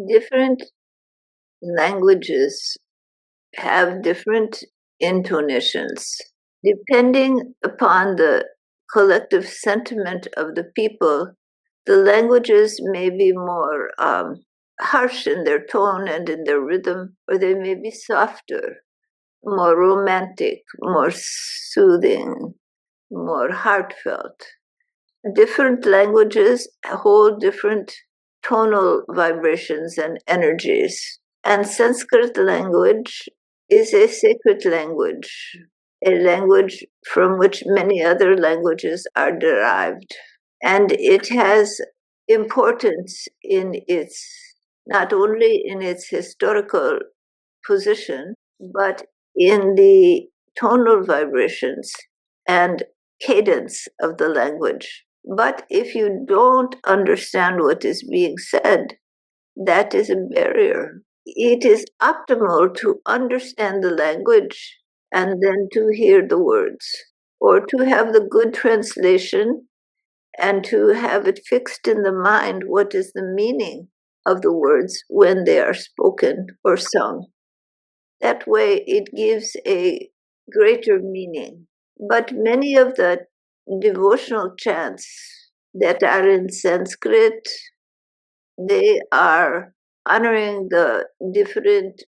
Different languages have different intonations. Depending upon the collective sentiment of the people, the languages may be more harsh in their tone and in their rhythm, or they may be softer, more romantic, more soothing, more heartfelt. Different languages hold different tonal vibrations and energies. And Sanskrit language is a sacred language, a language from which many other languages are derived. And it has importance in its, not only in its historical position, but in the tonal vibrations and cadence of the language. But if you don't understand what is being said, that is a barrier. It is optimal to understand the language and then to hear the words, or to have the good translation and to have it fixed in the mind what is the meaning of the words when they are spoken or sung. That way it gives a greater meaning. But many of the devotional chants that are in Sanskrit, they are honoring the different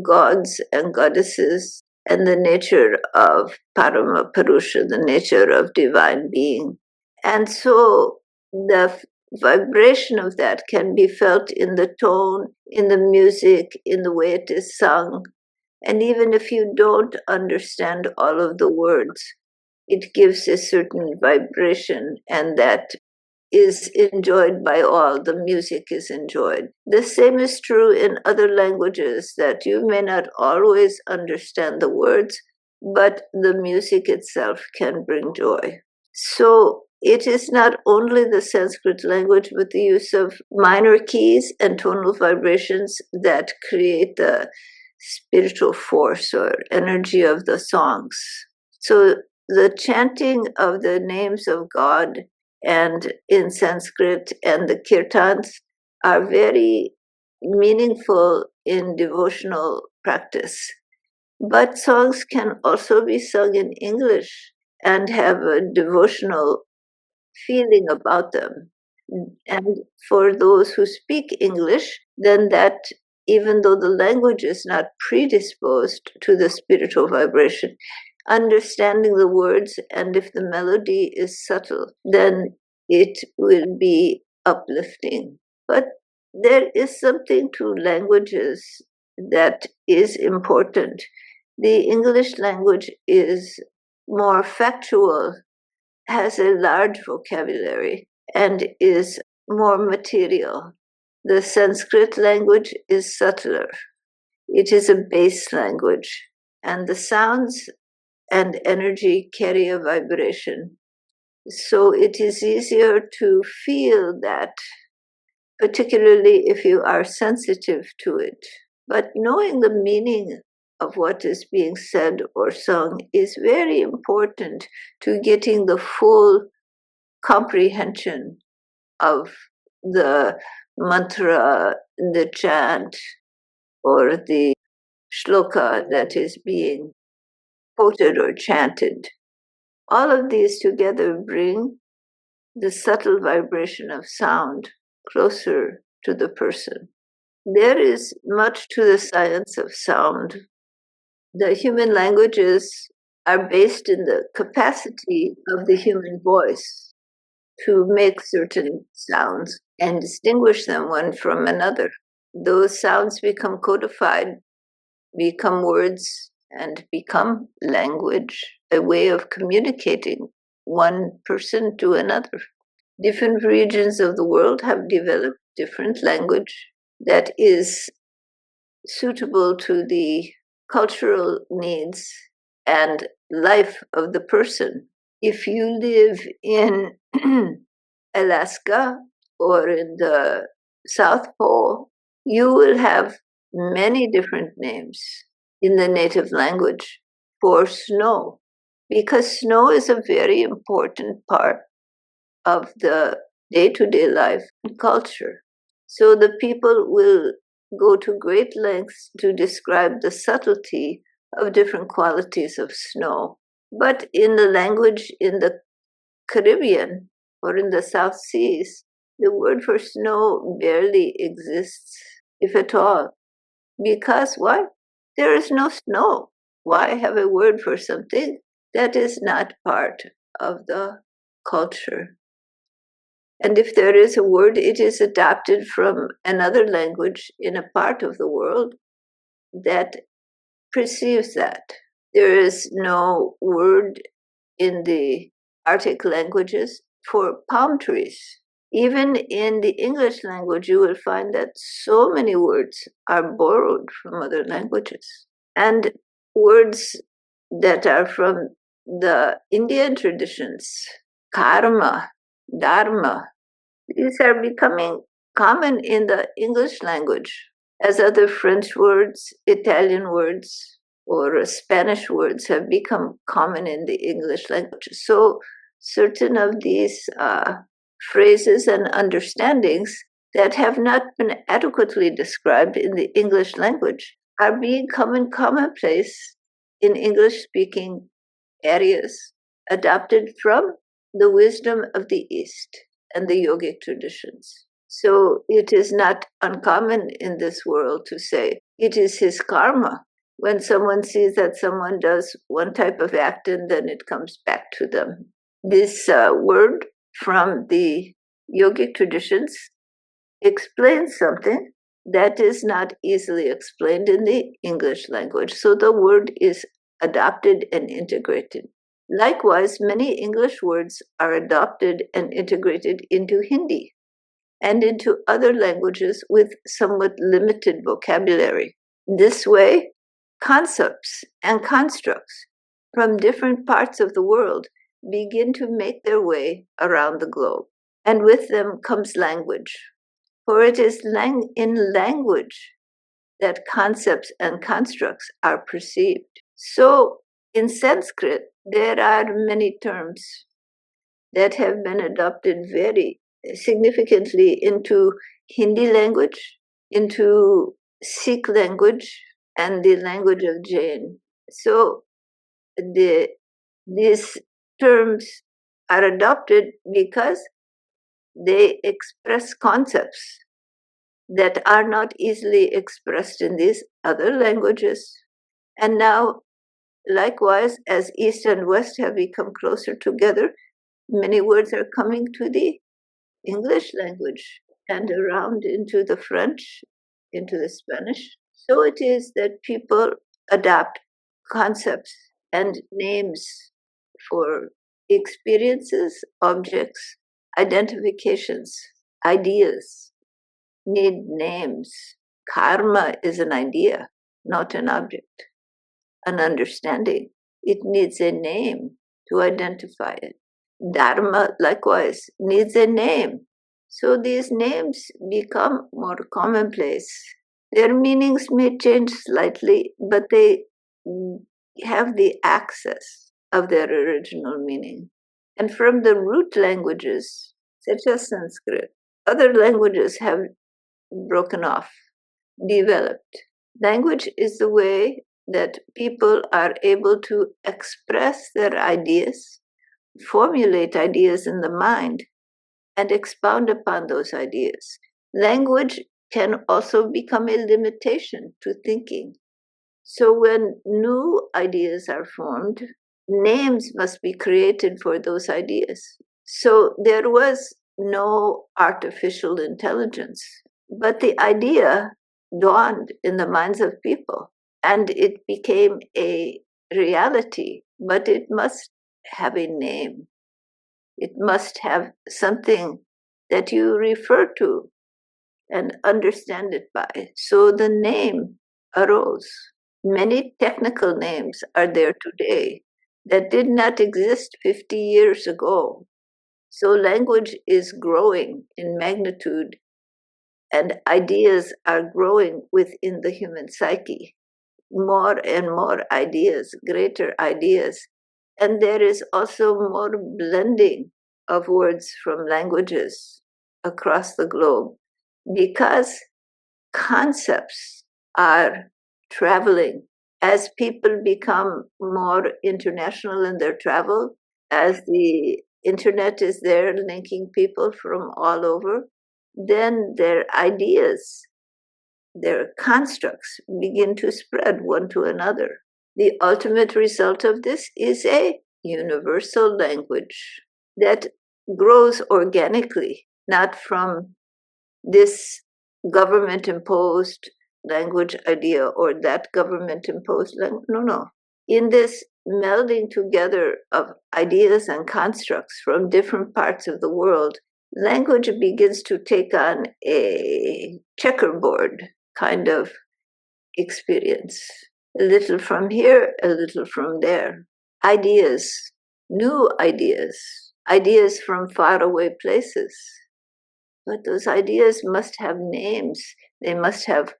gods and goddesses and the nature of Parama Purusha, the nature of divine being. And so the vibration of that can be felt in the tone, in the music, in the way it is sung. And even if you don't understand all of the words, it gives a certain vibration, and that is enjoyed by all. The music is enjoyed. The same is true in other languages, that you may not always understand the words, but the music itself can bring joy. So it is not only the Sanskrit language, but the use of minor keys and tonal vibrations that create the spiritual force or energy of the songs. So the chanting of the names of God and in Sanskrit and the kirtans are very meaningful in devotional practice. But songs can also be sung in English and have a devotional feeling about them. And for those who speak English, then that, even though the language is not predisposed to the spiritual vibration, understanding the words, and if the melody is subtle, then it will be uplifting. But there is something to languages that is important. The English language is more factual, has a large vocabulary, and is more material. The Sanskrit language is subtler. It is a base language, and the sounds and energy carry a vibration. So it is easier to feel that, particularly if you are sensitive to it. But knowing the meaning of what is being said or sung is very important to getting the full comprehension of the mantra, the chant, or the shloka that is being quoted or chanted. All of these together bring the subtle vibration of sound closer to the person. There is much to the science of sound. The human languages are based in the capacity of the human voice to make certain sounds and distinguish them one from another. Those sounds become codified, become words, and become language, a way of communicating one person to another. Different regions of the world have developed different language that is suitable to the cultural needs and life of the person. If you live in Alaska or in the South Pole, you will have many different names in the native language for snow, because snow is a very important part of the day-to-day life and culture. So the people will go to great lengths to describe the subtlety of different qualities of snow. But in the language in the Caribbean or in the South Seas, the word for snow barely exists, if at all. Because why? There is no snow. Why have a word for something that is not part of the culture? And if there is a word, it is adapted from another language in a part of the world that perceives that. There is no word in the Arctic languages for palm trees. Even in the English language, you will find that so many words are borrowed from other languages. And words that are from the Indian traditions, karma, dharma, these are becoming common in the English language, as other French words, Italian words, or Spanish words have become common in the English language. So certain of these phrases and understandings that have not been adequately described in the English language are being commonplace in English-speaking areas, adopted from the wisdom of the East and the yogic traditions. So it is not uncommon in this world to say it is his karma. When someone sees that someone does one type of act and then it comes back to them. This word from the yogic traditions explains something that is not easily explained in the English language. So the word is adopted and integrated. Likewise, many English words are adopted and integrated into Hindi and into other languages with somewhat limited vocabulary. This way, concepts and constructs from different parts of the world begin to make their way around the globe. And with them comes language. For it is in language that concepts and constructs are perceived. So in Sanskrit, there are many terms that have been adopted very significantly into Hindi language, into Sikh language, and the language of Jain. So these terms are adopted because they express concepts that are not easily expressed in these other languages. And now, likewise, as East and West have become closer together, many words are coming to the English language and around into the French, into the Spanish. So it is that people adapt concepts and names for experiences, objects, identifications, ideas, need names. Karma is an idea, not an object, an understanding. It needs a name to identify it. Dharma, likewise, needs a name. So these names become more commonplace. Their meanings may change slightly, but they have the access of their original meaning. And from the root languages, such as Sanskrit, other languages have broken off, developed. Language is the way that people are able to express their ideas, formulate ideas in the mind, and expound upon those ideas. Language can also become a limitation to thinking. So when new ideas are formed, names must be created for those ideas. So there was no artificial intelligence, but the idea dawned in the minds of people and it became a reality, but it must have a name. It must have something that you refer to and understand it by. So the name arose. Many technical names are there today that did not exist 50 years ago. So language is growing in magnitude and ideas are growing within the human psyche. More and more ideas, greater ideas. And there is also more blending of words from languages across the globe. because concepts are traveling. As people become more international in their travel, as the internet is there linking people from all over, then their ideas, their constructs begin to spread one to another. The ultimate result of this is a universal language that grows organically, not from this government imposed language idea or that government imposed language. No, no. In this melding together of ideas and constructs from different parts of the world, language begins to take on a checkerboard kind of experience. A little from here, a little from there. Ideas, new ideas, ideas from faraway places. But those ideas must have names. They must have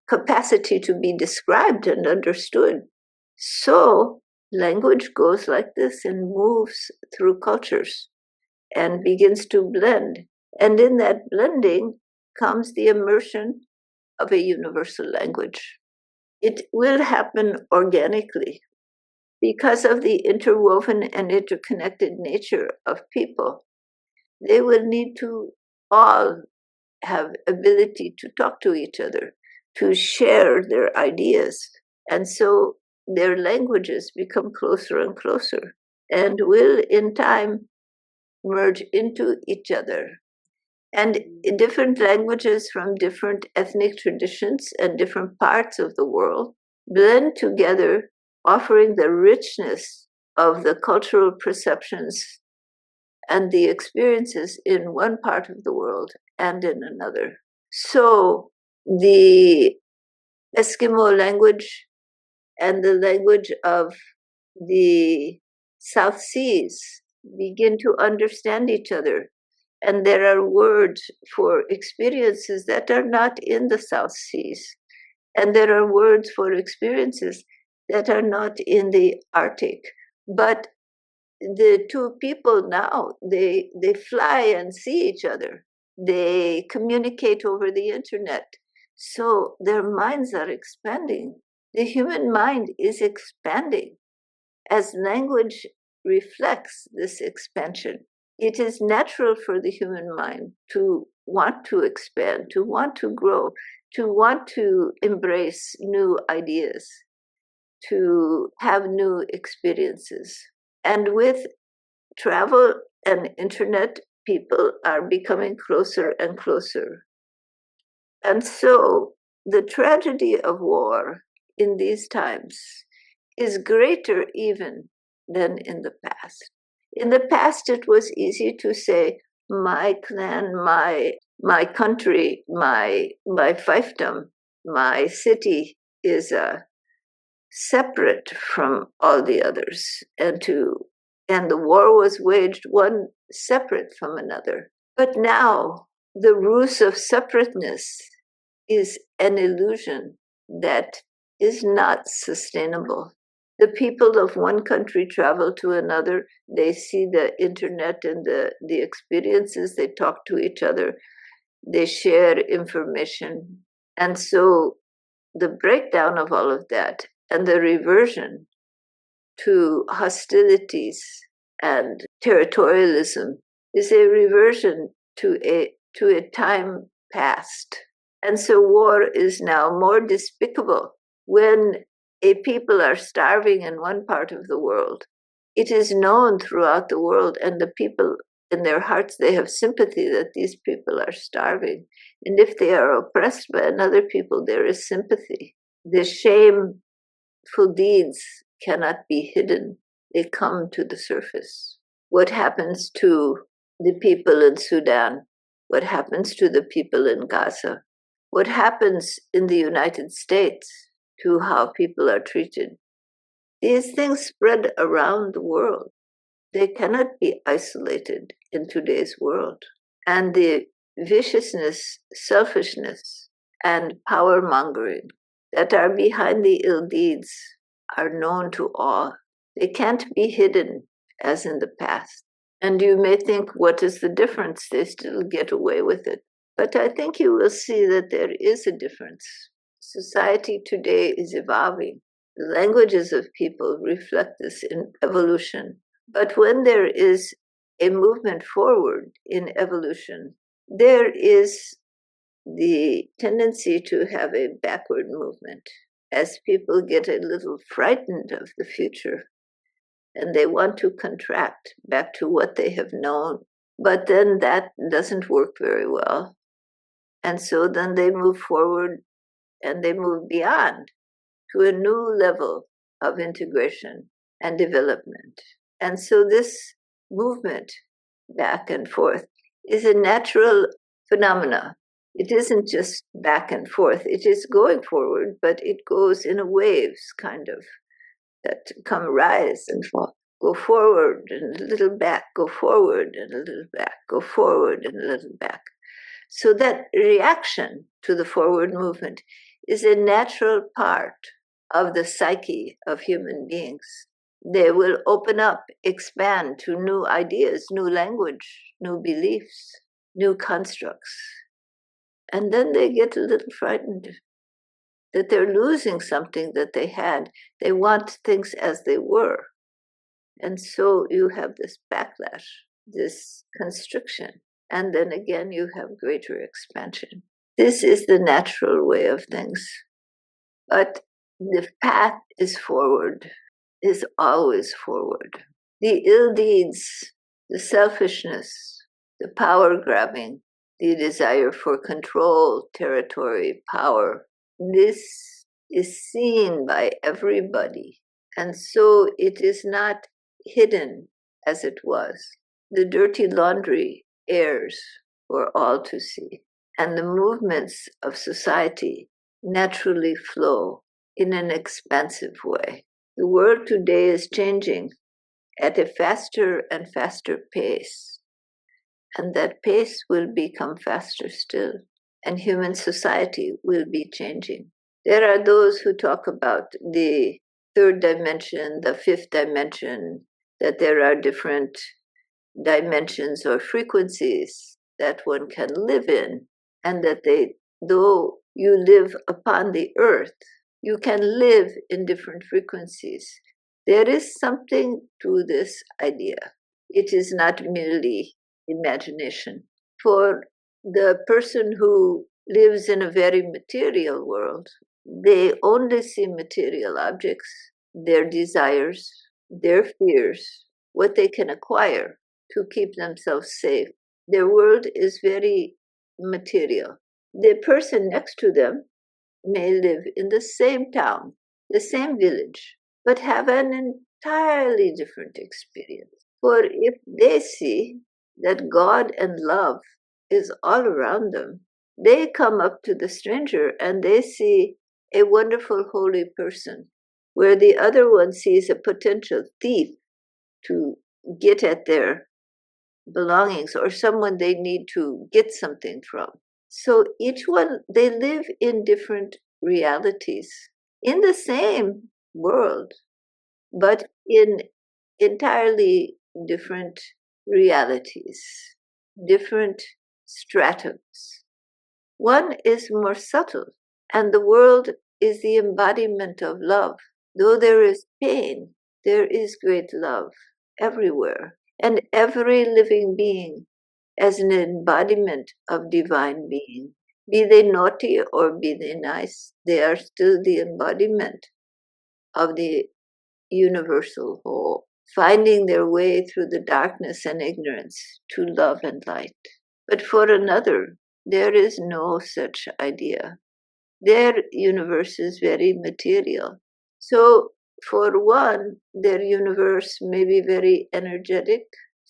capacity to be described and understood. So language goes like this and moves through cultures and begins to blend. And in that blending comes the immersion of a universal language. It will happen organically because of the interwoven and interconnected nature of people. They will need to all have ability to talk to each other, to share their ideas. And so their languages become closer and closer and will in time merge into each other. And different languages from different ethnic traditions and different parts of the world blend together, offering the richness of the cultural perceptions and the experiences in one part of the world and in another. So the Eskimo language and the language of the South Seas begin to understand each other. And there are words for experiences that are not in the South Seas. And there are words for experiences that are not in the Arctic. But the two people now, they fly and see each other. They communicate over the internet. So their minds are expanding. The human mind is expanding as language reflects this expansion. It is natural for the human mind to want to expand, to want to grow, to want to embrace new ideas, to have new experiences. And with travel and internet, people are becoming closer and closer. And so the tragedy of war in these times is greater even than in the past. In the past, it was easy to say, my clan, my country, my fiefdom, my city is separate from all the others, and the war was waged one separate from another. But now the ruse of separateness is an illusion that is not sustainable. The people of one country travel to another, they see the internet and the experiences, they talk to each other, they share information. And so the breakdown of all of that and the reversion to hostilities and territorialism is a reversion to a time past. And so war is now more despicable when a people are starving in one part of the world. It is known throughout the world, and the people in their hearts, they have sympathy that these people are starving. And if they are oppressed by another people, there is sympathy. The shameful deeds cannot be hidden. They come to the surface. What happens to the people in Sudan? What happens to the people in Gaza? What happens in the United States to how people are treated? These things spread around the world. They cannot be isolated in today's world. And the viciousness, selfishness, and power mongering that are behind the ill deeds are known to all. They can't be hidden as in the past. And you may think, what is the difference? They still get away with it. But I think you will see that there is a difference. Society today is evolving. The languages of people reflect this in evolution. But when there is a movement forward in evolution, there is the tendency to have a backward movement as people get a little frightened of the future and they want to contract back to what they have known. But then that doesn't work very well. And so then they move forward and they move beyond to a new level of integration and development. And so this movement back and forth is a natural phenomena. It isn't just back and forth, it is going forward, but it goes in a waves kind of that come rise and fall. Go forward and a little back, go forward and a little back, go forward and a little back. So that reaction to the forward movement is a natural part of the psyche of human beings. They will open up, expand to new ideas, new language, new beliefs, new constructs. And then they get a little frightened that they're losing something that they had. They want things as they were. And so you have this backlash, this constriction, and then again you have greater expansion. This is the natural way of things. But the path is forward, is always forward. The ill deeds, the selfishness, the power grabbing, the desire for control, territory, power, this is seen by everybody. And so it is not hidden as it was. The dirty laundry airs for all to see. And the movements of society naturally flow in an expansive way. The world today is changing at a faster and faster pace. And that pace will become faster still. And human society will be changing. There are those who talk about the third dimension, the fifth dimension, that there are different dimensions or frequencies that one can live in, and that though you live upon the earth, you can live in different frequencies. There is something to this idea. It is not merely imagination. For the person who lives in a very material world, they only see material objects, their desires, their fears, what they can acquire to keep themselves safe. Their world is very material. The person next to them may live in the same town, the same village, but have an entirely different experience. For if they see that God and love is all around them, they come up to the stranger and they see a wonderful holy person, where the other one sees a potential thief to get at their belongings or someone they need to get something from. So each one, they live in different realities in the same world, but in entirely different realities, different stratums. One is more subtle, and the world is the embodiment of love. Though there is pain, there is great love everywhere, and every living being as an embodiment of divine being. Be they naughty or be they nice, they are still the embodiment of the universal whole, finding their way through the darkness and ignorance to love and light. But for another, there is no such idea. Their universe is very material. So for one, their universe may be very energetic,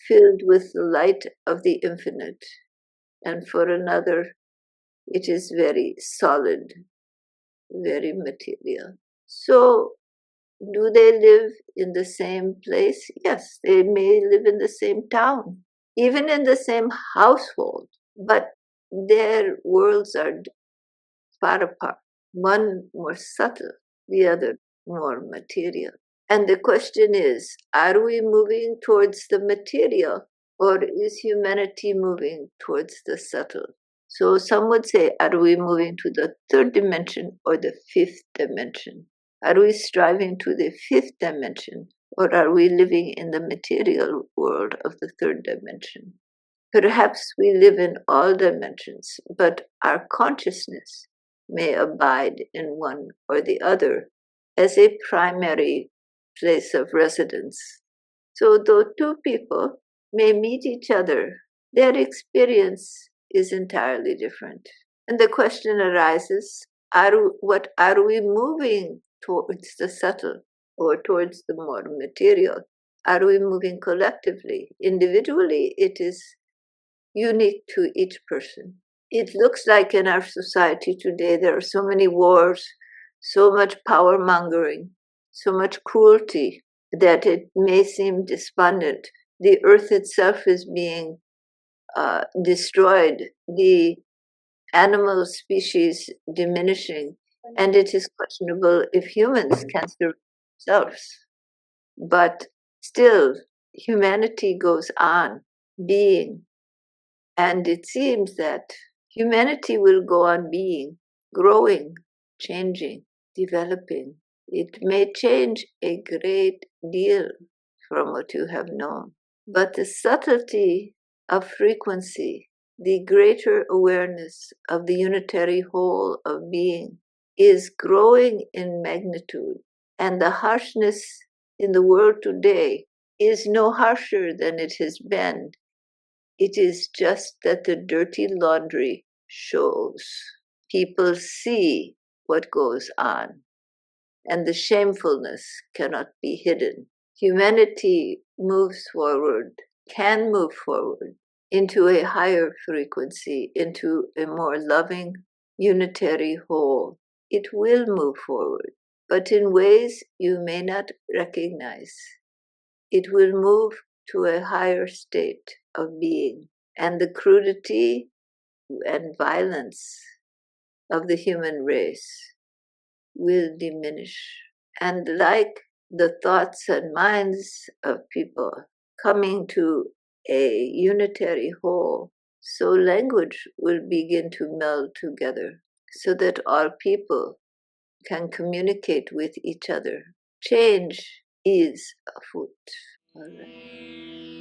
filled with the light of the infinite. And for another, it is very solid, very material. So do they live in the same place? Yes, they may live in the same town, even in the same household, but their worlds are far apart. One more subtle, the other more material. And the question is, are we moving towards the material, or is humanity moving towards the subtle? So some would say, are we moving to the third dimension or the fifth dimension? Are we striving to the fifth dimension, or are we living in the material world of the third dimension? Perhaps we live in all dimensions, but our consciousness may abide in one or the other as a primary place of residence. So, though two people may meet each other, their experience is entirely different. And the question arises, what are we moving towards the subtle or towards the more material? Are we moving collectively? Individually, it is unique to each person. It looks like in our society today there are so many wars, so much power mongering, so much cruelty that it may seem despondent. The earth itself is being destroyed, the animal species diminishing, and it is questionable if humans can survive themselves. But still, humanity goes on being, and it seems that humanity will go on being, growing, changing, developing. It may change a great deal from what you have known, but the subtlety of frequency, the greater awareness of the unitary whole of being, is growing in magnitude, and the harshness in the world today is no harsher than it has been. It is just that the dirty laundry shows. People see what goes on, and the shamefulness cannot be hidden. Humanity moves forward, can move forward into a higher frequency, into a more loving, unitary whole. It will move forward, but in ways you may not recognize. It will move to a higher state of being, and the crudity and violence of the human race will diminish. And like the thoughts and minds of people coming to a unitary whole, so language will begin to meld together so that all people can communicate with each other. Change is afoot. All right.